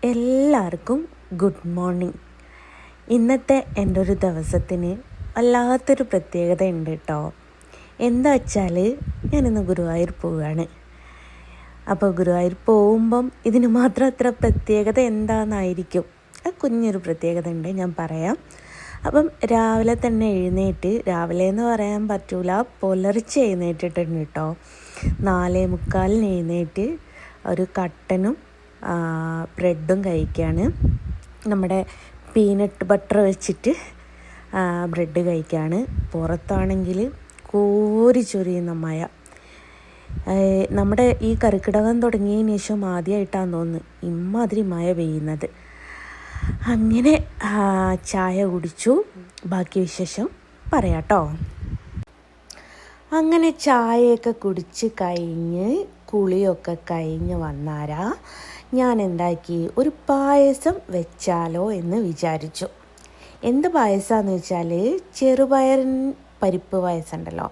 എല്ലാവർക്കും good morning. ഇന്നത്തെ എൻ്റെ ഒരു ദിവസത്തിന് വല്ലാത്തൊരു പ്രത്യേകത ഉണ്ട് കേട്ടോ. എന്താ വെച്ചാൽ ഞാനിന്ന് ഗുരുവായൂർ പോവുകയാണ്. അപ്പോൾ ഗുരുവായൂർ പോകുമ്പം ഇതിന് മാത്രം അത്ര പ്രത്യേകത എന്താണെന്നായിരിക്കും. കുഞ്ഞൊരു പ്രത്യേകത ഉണ്ട്, ഞാൻ പറയാം. അപ്പം രാവിലെ തന്നെ എഴുന്നേറ്റ്, രാവിലെ എന്ന് പറയാൻ പറ്റൂല, പുലർച്ചെ എഴുന്നേറ്റിട്ടുണ്ട് കേട്ടോ. 4:45 എഴുന്നേറ്റ് ഒരു കട്ടനും ബ്രെഡും കഴിക്കുകയാണ്. നമ്മുടെ പീനട്ട് ബട്ടർ വെച്ചിട്ട് ബ്രെഡ് കഴിക്കുകയാണ്. പുറത്താണെങ്കിൽ കോരി ചൊരിയുന്ന മഴ. നമ്മുടെ ഈ കർക്കിടകം തുടങ്ങിയതിന് ശേഷം ആദ്യമായിട്ടാണെന്ന് തോന്നുന്നു ഇമ്മാതിരി മഴ പെയ്യുന്നത്. അങ്ങനെ ചായ കുടിച്ചു. ബാക്കി വിശേഷം പറയാട്ടോ. അങ്ങനെ ചായയൊക്കെ കുടിച്ച് കഴിഞ്ഞ് കുളിയൊക്കെ കഴിഞ്ഞ് വന്നാരാ ഞാൻ എന്താക്കി, ഒരു പായസം വെച്ചാലോ എന്ന് വിചാരിച്ചു. എന്ത് പായസമാണെന്ന് വെച്ചാൽ ചെറുപയറിൻ പരിപ്പ് പായസം ഉണ്ടല്ലോ.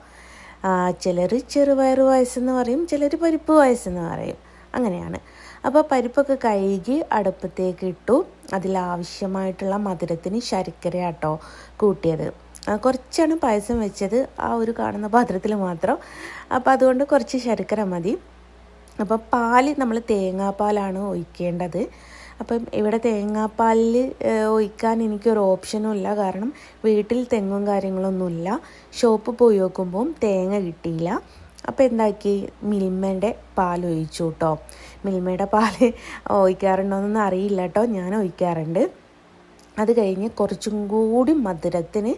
ചിലർ ചെറുപയർ പായസമെന്ന് പറയും, ചിലർ പരിപ്പ് പായസമെന്ന് പറയും, അങ്ങനെയാണ്. അപ്പോൾ പരിപ്പൊക്കെ കഴുകി അടുപ്പത്തേക്ക് ഇട്ടു. അതിലാവശ്യമായിട്ടുള്ള മധുരത്തിന് ശർക്കര ആട്ടോ കൂട്ടിയത്. കുറച്ചാണ് പായസം വെച്ചത്, ആ ഒരു കാണുന്ന പാത്രത്തിൽ മാത്രം. അപ്പോൾ അതുകൊണ്ട് കുറച്ച് ശർക്കര മതി. അപ്പോൾ പാല് നമ്മൾ തേങ്ങാപ്പാലാണ് ഒഴിക്കേണ്ടത്. അപ്പം ഇവിടെ തേങ്ങാപ്പാലിൽ ഒഴിക്കാൻ എനിക്കൊരു ഓപ്ഷനും ഇല്ല, കാരണം വീട്ടിൽ തെങ്ങും കാര്യങ്ങളൊന്നുമില്ല. ഷോപ്പ് പോയി നോക്കുമ്പം തേങ്ങ കിട്ടിയില്ല. അപ്പോൾ എന്താക്കി, മിൽമയുടെ പാൽ ഒഴിച്ചു കേട്ടോ. മിൽമയുടെ പാൽ ഒഴിക്കാറുണ്ടോയെന്നൊന്നും അറിയില്ല കേട്ടോ, ഞാൻ ഒഴിക്കാറുണ്ട്. അത് കഴിഞ്ഞ് കുറച്ചും കൂടി മധുരത്തിന്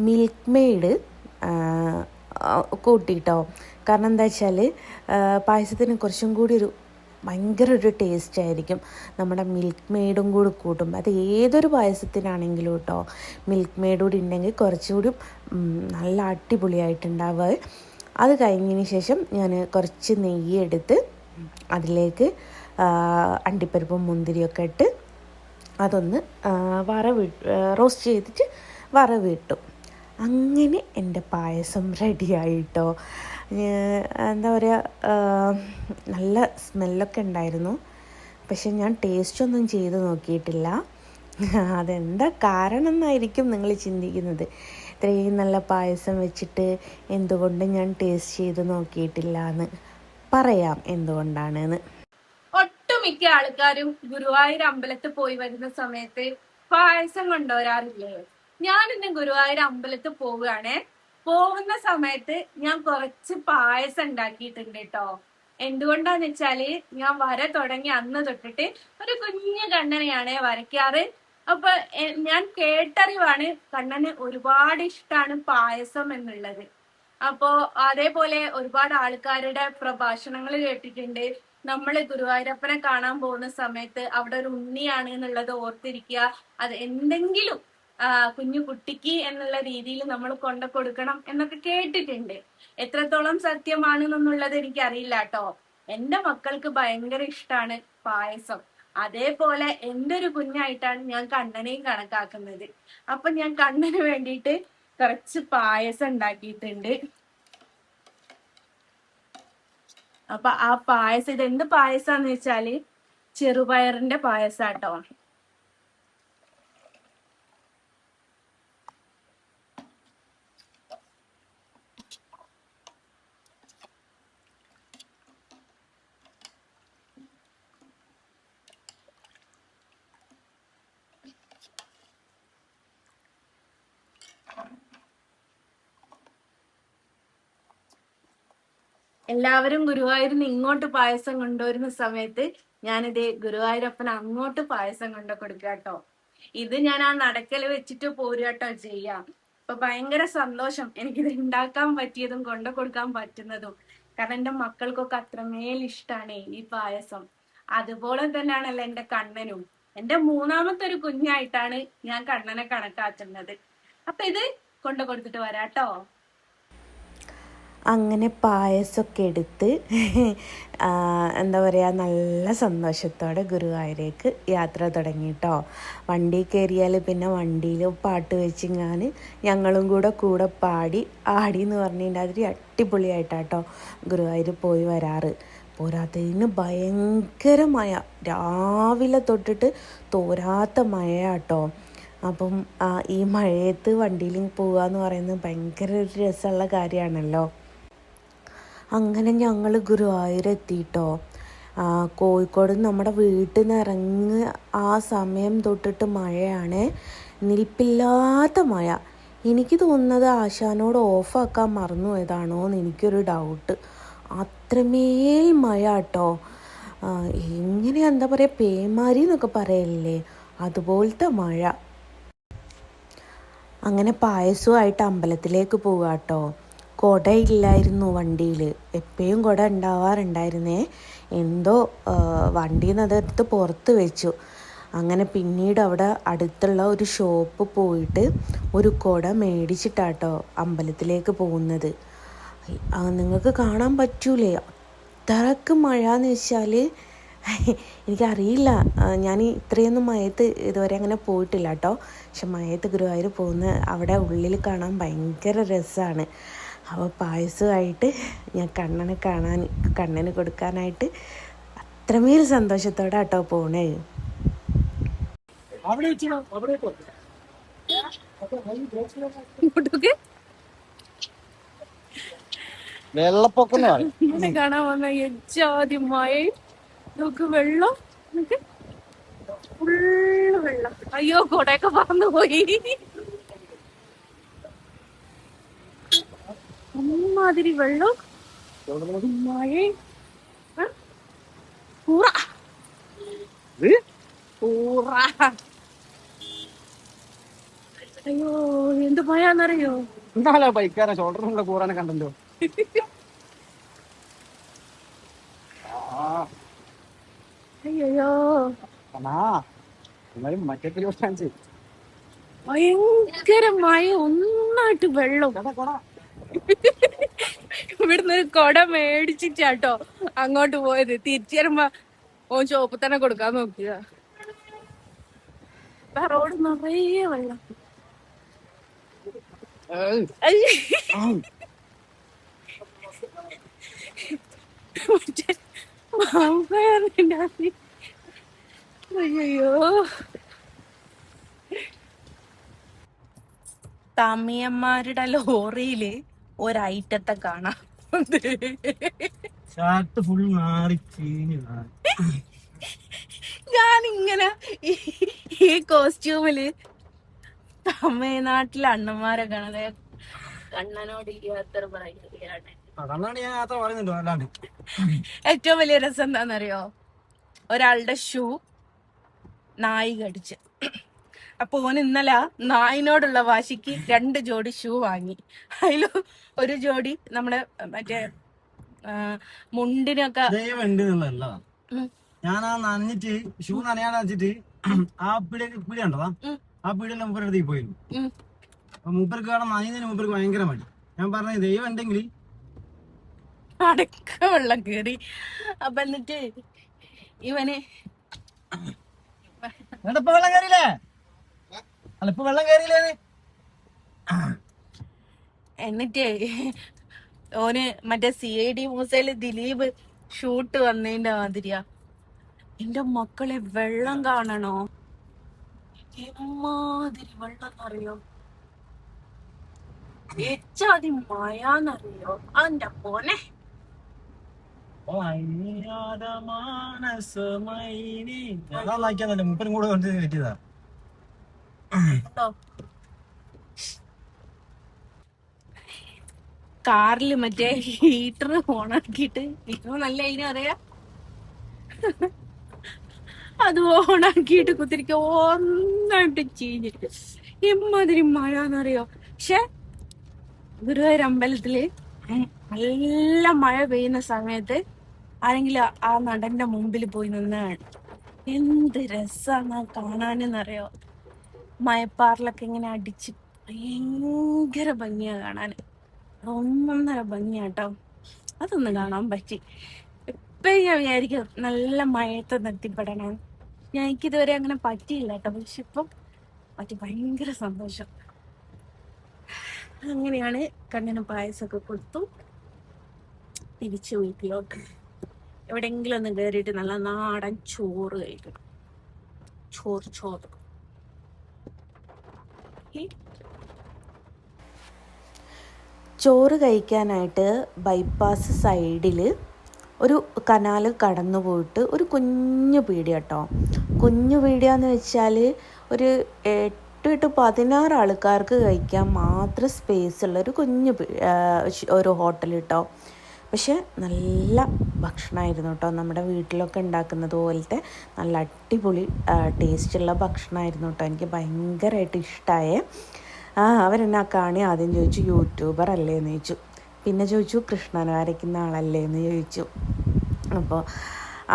മിൽക്ക് മെയ്ഡ് കൂട്ടിട്ടോ. കാരണം എന്താ വെച്ചാൽ പായസത്തിന് കുറച്ചും കൂടി ഭയങ്കര ഒരു ടേസ്റ്റ് ആയിരിക്കും നമ്മുടെ മിൽക്ക് മെയ്ഡും കൂടി കൂട്ടും. അത് ഏതൊരു പായസത്തിനാണെങ്കിലും കേട്ടോ, മിൽക്ക് മെയ്ഡ് കൂടി ഉണ്ടെങ്കിൽ കുറച്ചുകൂടി നല്ല അടിപൊളിയായിട്ടുണ്ടാവുക. അത് കഴിഞ്ഞതിന് ശേഷം ഞാൻ കുറച്ച് നെയ്യ് എടുത്ത് അതിലേക്ക് അണ്ടിപ്പരിപ്പും മുന്തിരിയൊക്കെ ഇട്ട് അതൊന്ന് റോസ്റ്റ് ചെയ്തിട്ട് വറവിട്ടു. അങ്ങനെ എൻ്റെ പായസം റെഡിയായിട്ടോ. എന്താ പറയുക, നല്ല സ്മെല്ലൊക്കെ ഉണ്ടായിരുന്നു. പക്ഷെ ഞാൻ ടേസ്റ്റൊന്നും ചെയ്ത് നോക്കിയിട്ടില്ല. അതെന്താ കാരണം എന്നായിരിക്കും നിങ്ങൾ ചിന്തിക്കുന്നത്. ഇത്രയും നല്ല പായസം വെച്ചിട്ട് എന്തുകൊണ്ട് ഞാൻ ടേസ്റ്റ് ചെയ്ത് നോക്കിയിട്ടില്ല എന്ന് പറയാം എന്തുകൊണ്ടാണെന്ന്. ഒട്ടുമിക്ക ആൾക്കാരും ഗുരുവായൂർ അമ്പലത്തിൽ പോയി വരുന്ന സമയത്ത് പായസം കൊണ്ടുവരാറില്ലേ? ഞാനിന്ന് ഗുരുവായൂർ അമ്പലത്തിൽ പോവുകയാണേ. പോകുന്ന സമയത്ത് ഞാൻ കുറച്ച് പായസം ഉണ്ടാക്കിയിട്ടുണ്ട് കേട്ടോ. എന്തുകൊണ്ടാന്ന് വെച്ചാല് ഞാൻ വര തുടങ്ങി അന്ന് തൊട്ടിട്ട് ഒരു കുഞ്ഞു കണ്ണനെയാണ് വരയ്ക്കാറ്. അപ്പൊ ഞാൻ കേട്ടറിവാണ് കണ്ണന് ഒരുപാട് ഇഷ്ടമാണ് പായസം എന്നുള്ളത്. അപ്പോ അതേപോലെ ഒരുപാട് ആൾക്കാരുടെ പ്രഭാഷണങ്ങൾ കേട്ടിട്ടുണ്ട്. നമ്മൾ ഗുരുവായൂരപ്പനെ കാണാൻ പോകുന്ന സമയത്ത് അവിടെ ഒരു ഉണ്ണിയാണ് എന്നുള്ളത് ഓർത്തിരിക്കുക. അത് എന്തെങ്കിലും കുഞ്ഞു കുട്ടിക്ക് എന്നുള്ള രീതിയിൽ നമ്മൾ കൊണ്ടു കൊടുക്കണം എന്നൊക്കെ കേട്ടിട്ടുണ്ട്. എത്രത്തോളം സത്യമാണെന്നുള്ളത് എനിക്കറിയില്ല കേട്ടോ. എന്റെ മക്കൾക്ക് ഭയങ്കര ഇഷ്ടമാണ് പായസം. അതേപോലെ എൻ്റെ ഒരു കുഞ്ഞായിട്ടാണ് ഞാൻ കണ്ണനെയും കണക്കാക്കുന്നത്. അപ്പൊ ഞാൻ കണ്ണന് വേണ്ടിയിട്ട് കുറച്ച് പായസം ഉണ്ടാക്കിയിട്ടുണ്ട്. അപ്പൊ ആ പായസം, ഇതെന്ത് പായസാന്ന് വെച്ചാല് ചെറുപയറിന്റെ പായസാട്ടോ. എല്ലാവരും ഗുരുവായൂരിന് ഇങ്ങോട്ട് പായസം കൊണ്ടുവരുന്ന സമയത്ത് ഞാനിത് ഗുരുവായൂരപ്പൻ അങ്ങോട്ട് പായസം കൊണ്ടു കൊടുക്കുക കേട്ടോ. ഇത് ഞാൻ ആ നടക്കൽ വെച്ചിട്ട് പോരുകട്ടോ ചെയ്യാം. അപ്പൊ ഭയങ്കര സന്തോഷം എനിക്കിത് ഉണ്ടാക്കാൻ പറ്റിയതും കൊണ്ടു കൊടുക്കാൻ പറ്റുന്നതും. കാരണം എൻ്റെ മക്കൾക്കൊക്കെ അത്രമേൽ ഇഷ്ടമാണ് ഈ പായസം. അതുപോലെ തന്നെയാണല്ലോ എൻ്റെ കണ്ണനും. എൻ്റെ മൂന്നാമത്തെ ഒരു കുഞ്ഞായിട്ടാണ് ഞാൻ കണ്ണനെ കണക്കാക്കുന്നത്. അപ്പൊ ഇത് കൊണ്ടു കൊടുത്തിട്ട് വരാട്ടോ. അങ്ങനെ പായസമൊക്കെ എടുത്ത് എന്താ പറയുക, നല്ല സന്തോഷത്തോടെ ഗുരുവായൂരേക്ക് യാത്ര തുടങ്ങിയിട്ടോ. വണ്ടി കയറിയാൽ പിന്നെ വണ്ടിയിൽ പാട്ട് വെച്ച് ഞങ്ങളും കൂടെ പാടി എന്ന് പറഞ്ഞിട്ടുണ്ടെങ്കിൽ അതൊരു അടിപൊളിയായിട്ടാട്ടോ ഗുരുവായൂർ പോയി വരാറ്. പോരാത്തതിന് ഭയങ്കര മഴ, രാവിലെ തൊട്ടിട്ട് തോരാത്ത മഴയാട്ടോ. അപ്പം ഈ മഴയത്ത് വണ്ടിയിൽ പോവുക എന്ന് പറയുന്നത് ഭയങ്കര ഒരു രസമുള്ള കാര്യമാണല്ലോ. അങ്ങനെ ഞങ്ങൾ ഗുരുവായൂരെത്തിയിട്ടോ. കോഴിക്കോട് നമ്മുടെ വീട്ടിൽ നിന്ന് ഇറങ്ങി ആ സമയം തൊട്ടിട്ട് മഴയാണ്, നിൽപ്പില്ലാത്ത മഴ. എനിക്ക് തോന്നുന്നത് ആശാനോട് ഓഫാക്കാൻ മറന്നു പോയതാണോ എന്ന് എനിക്കൊരു ഡൗട്ട്. അത്രമേൽ മഴ കേട്ടോ. എങ്ങനെ എന്താ പറയുക, പേമാരി എന്നൊക്കെ പറയല്ലേ, അതുപോലത്തെ മഴ. അങ്ങനെ പായസമായിട്ട് അമ്പലത്തിലേക്ക് പോവുക കേട്ടോ. കുട ഇല്ലായിരുന്നു വണ്ടിയിൽ, എപ്പോഴും കുട ഉണ്ടാവാറുണ്ടായിരുന്നേ. എന്തോ വണ്ടിയിൽ നിന്ന് അതെടുത്ത് പുറത്ത് വെച്ചു. അങ്ങനെ പിന്നീട് അവിടെ അടുത്തുള്ള ഒരു ഷോപ്പ് പോയിട്ട് ഒരു കുട മേടിച്ചിട്ടാട്ടോ അമ്പലത്തിലേക്ക് പോകുന്നത്. നിങ്ങൾക്ക് കാണാൻ പറ്റൂലേ, അത്രക്ക് മഴ എന്ന് വെച്ചാൽ എനിക്കറിയില്ല. ഞാൻ ഇത്രയൊന്നും മഴയത്ത് ഇതുവരെ അങ്ങനെ പോയിട്ടില്ല കേട്ടോ. പക്ഷെ മഴയത്ത് ഗുരുവായൂർ പോകുന്ന അവിടെ ഉള്ളിൽ കാണാൻ ഭയങ്കര രസമാണ്. അപ്പോൾ പായസമായിട്ട് ഞാൻ കണ്ണന് കൊടുക്കാനായിട്ട് അത്രമേൽ സന്തോഷത്തോടെ കേട്ടോ പോണേ. വെള്ളപ്പൊക്കം കാണാൻ വന്ന എജാതി മഴയും നമുക്ക് വെള്ളം, ഫുള്ള് വെള്ളം. അയ്യോ കൊടയൊക്കെ പറന്നു പോയി. അമ്മാതിരി വെള്ളം, മഴ, പൂറ പൂറ. അയ്യോ എന്ത് മഴന്നറിയോ. എന്താ ബൈക്കാരെ ഷോൾഡറിനുള്ള കൂറാനെ കണ്ടല്ലോ. അയ്യോ മറ്റേ ഭയങ്കര മഴ, ഒന്നായിട്ട് വെള്ളം. ഇവിടുന്ന് ഒരു കൊട മേടിച്ചിട്ടാട്ടോ അങ്ങോട്ട് പോയത്. തിരിച്ചു വരുമ്പോ ഓൻ ഷോപ്പിൽ തന്നെ കൊടുക്കാൻ നോക്കിയ. റോഡ് നിറയെ വെള്ളം. അയ്യോ തമിയന്മാരുടെ ലോറിയില് ഒരൈറ്റത്തെ കാണാം. ഞാനിങ്ങനെ ഈ കോസ്റ്റ്യൂമില് തമിഴ്നാട്ടിലെ അണ്ണന്മാരെ കാണാതെ കണ്ണനോട് യാത്ര പറയുകയാണ്. ഏറ്റവും വലിയ രസം എന്താണെന്നറിയോ, ഒരാളുടെ ഷൂ നായി കടിച്ച്. അപ്പൊ ഓൻ ഇന്നലെ നായിനോടുള്ള വാശിക്ക് 2 ജോഡി ഷൂ വാങ്ങി. അതിൽ ഒരു ജോഡി നമ്മുടെ മറ്റേ മുണ്ടിനൊക്കെ ഞാൻ ആ നനഞ്ഞിട്ട് ഷൂ നനയാൻ വെച്ചിട്ട് ആ പീടി ഉണ്ടോ, ആ പീടിയെല്ലാം മൂപ്പരുടെ അടുത്തേക്ക് പോയിരുന്നു. അപ്പൊ മൂപ്പർക്ക് കാണാൻ നനയുന്നതിന് മൂപ്പർക്ക് ഭയങ്കര മടി. ഞാൻ പറഞ്ഞ ദൈവം ഉണ്ടെങ്കിൽ അടക്ക വെള്ളം കേറി. അപ്പൊ എന്നിട്ട് ഇവന് വെള്ളം കയറിയില്ലേ, അല്ല ഇപ്പൊ വെള്ളം കയറിയില്ലേ. എന്നിട്ടേ ഓന് മറ്റേ CID മൂസയില് ദിലീപ് ഷൂട്ട് വന്നതിന്റെ മാതിരിയാ. എന്റെ മക്കളെ വെള്ളം കാണണോ, എമ്മാതിരി വെള്ളം അറിയോ, എച്ചാതി മഴന്നറിയോ. അതിന്റെ പോനെ മുപ്പനും കൂടെ കൊണ്ട് കയറ്റിയതാ. കാറില് മറ്റേ ഹീറ്റർ ഓണാക്കിട്ട്, ഇപ്പൊ നല്ല അതിനും അറിയാ, അത് ഓണാക്കിയിട്ട് കുത്തിരിക്ക ഒന്നായിട്ട് ചീഞ്ഞിട്ട് എമ്മാതിരി മഴ എന്നറിയോ. പക്ഷെ ഗുരുവായൂർ അമ്പലത്തില് നല്ല മഴ പെയ്യുന്ന സമയത്ത് ആരെങ്കിലും ആ നടന്റെ മുമ്പിൽ പോയി നിന്നാണ് എന്ത് രസാണ് കാണാനെന്നറിയോ. മയപ്പാറിലൊക്കെ ഇങ്ങനെ അടിച്ച് ഭയങ്കര ഭംഗിയാ കാണാൻ, ഒന്നൊന്നര ഭംഗിയാട്ടോ. അതൊന്ന് കാണാൻ പറ്റി. ഇപ്പം ഞാൻ വിചാരിക്കും നല്ല മഴയത്ത് എത്തിപ്പെടണം. എനിക്കിതുവരെ അങ്ങനെ പറ്റിയില്ല കേട്ടോ, പക്ഷെ ഇപ്പം പറ്റി. ഭയങ്കര സന്തോഷം. അങ്ങനെയാണ് കണ്ണന് പായസമൊക്കെ കൊടുത്തു തിരിച്ചു വീട്ടിലോട്ട്. എവിടെയെങ്കിലും ഒന്ന് കയറിയിട്ട് നല്ല നാടൻ ചോറ് കഴിക്കണം. ചോറ് ചോറ് കഴിക്കാനായിട്ട് ബൈപ്പാസ് സൈഡിൽ ഒരു കനാൽ കടന്നു പോയിട്ട് ഒരു കുഞ്ഞു പീടിക കേട്ടോ. കുഞ്ഞു പീടികയെന്ന് വെച്ചാൽ ഒരു 8-16 ആൾക്കാർക്ക് കഴിക്കാൻ മാത്രം സ്പേസ് ഉള്ള ഒരു കുഞ്ഞു ഒരു ഹോട്ടൽ കേട്ടോ. പക്ഷെ നല്ല ഭക്ഷണമായിരുന്നു കേട്ടോ. നമ്മുടെ വീട്ടിലൊക്കെ ഉണ്ടാക്കുന്നത് പോലത്തെ നല്ല അടിപൊളി ടേസ്റ്റുള്ള ഭക്ഷണമായിരുന്നു കേട്ടോ. എനിക്ക് ഭയങ്കരമായിട്ട് ഇഷ്ടമായേ. അവരെന്നാ കാണി ആദ്യം ചോദിച്ചു യൂട്യൂബർ അല്ലേ എന്ന് ചോദിച്ചു. പിന്നെ ചോദിച്ചു കൃഷ്ണനെ വരയ്ക്കുന്ന ആളല്ലേ എന്ന് ചോദിച്ചു. അപ്പോൾ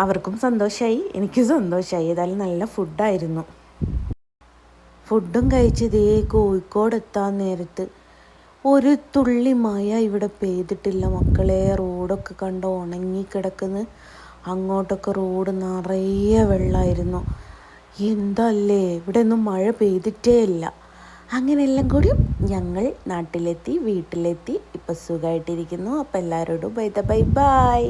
അവർക്കും സന്തോഷമായി, എനിക്കും സന്തോഷമായി. ഏതായാലും നല്ല ഫുഡായിരുന്നു. ഫുഡും കഴിച്ച് കോഴിക്കോട് എത്താൻ നേരത്ത് ഒരു തുള്ളി മഴ ഇവിടെ പെയ്തിട്ടില്ല മക്കളെ. റോഡൊക്കെ കണ്ടോ ഉണങ്ങിക്കിടക്കുന്നു. അങ്ങോട്ടൊക്കെ റോഡ് നിറയെ വെള്ളമായിരുന്നു. എന്തല്ലേ, ഇവിടെ ഒന്നും മഴ പെയ്തിട്ടേ ഇല്ല. അങ്ങനെയെല്ലാം കൂടി ഞങ്ങൾ നാട്ടിലെത്തി, വീട്ടിലെത്തി. ഇപ്പം സുഖമായിട്ടിരിക്കുന്നു. അപ്പം എല്ലാവരോടും ബൈ ബൈ.